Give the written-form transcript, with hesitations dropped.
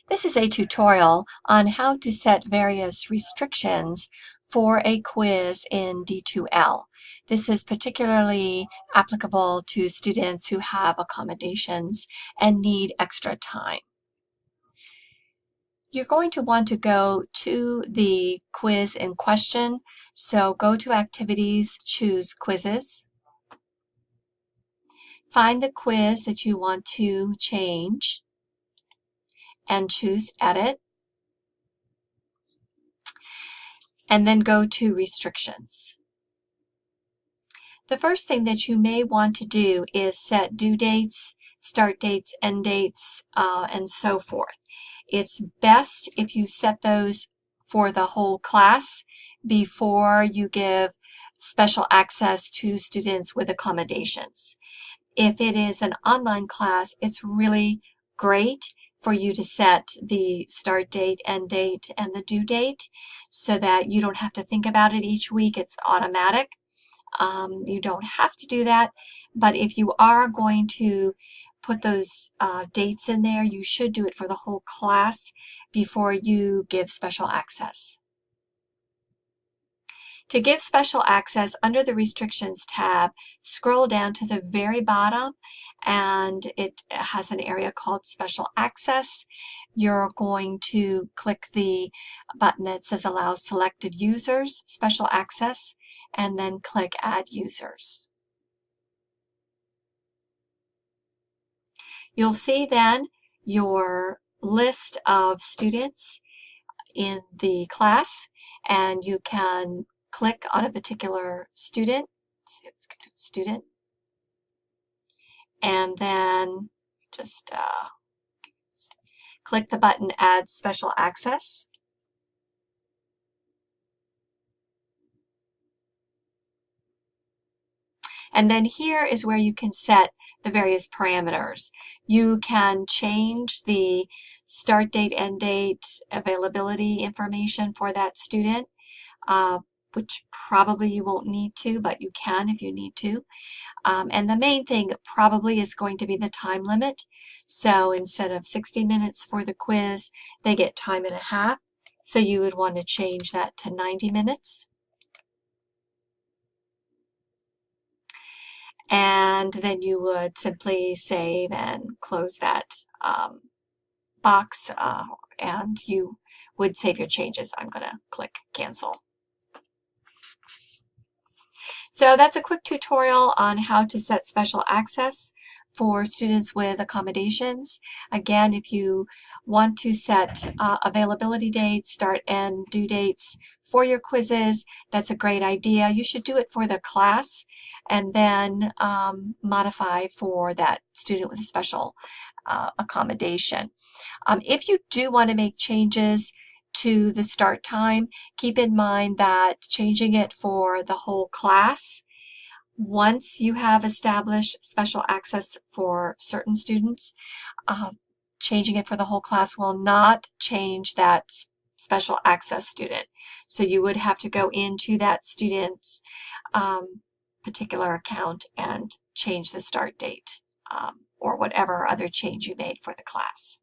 This is a tutorial on how to set various restrictions for a quiz in D2L. This is particularly applicable to students who have accommodations and need extra time. You're going to want to go to the quiz in question. So go to Activities, choose Quizzes. Find the quiz that you want to change and choose Edit. And then go to Restrictions. The first thing that you may want to do is set due dates, start dates, end dates, and so forth. It's best if you set those for the whole class before you give special access to students with accommodations. If it is an online class, it's really great for you to set the start date, end date, and the due date so that you don't have to think about it each week. It's automatic. You don't have to do that, but if you are going to put those dates in there, you should do it for the whole class before you give special access. To give special access, under the Restrictions tab, scroll down to the very bottom and it has an area called Special Access. You're going to click the button that says Allow Selected Users Special Access and then click Add Users. You'll see then your list of students in the class, and you can click on a particular student. Let's get to student. And then just click the button Add Special Access. And then here is where you can set the various parameters. You can change the start date, end date, availability information for that student, which probably you won't need to, but you can if you need to. And the main thing probably is going to be the time limit. So instead of 60 minutes for the quiz, they get time and a half. So you would want to change that to 90 minutes. And then you would simply save and close that box and you would save your changes. I'm going to click cancel. So that's a quick tutorial on how to set special access for students with accommodations. Again, if you want to set availability dates, start and due dates for your quizzes, that's a great idea. You should do it for the class and then modify for that student with a special accommodation. If you do want to make changes to the start time, keep in mind that changing it for the whole class, once you have established special access for certain students, changing it for the whole class will not change that special access student. So you would have to go into that student's particular account and change the start date or whatever other change you made for the class.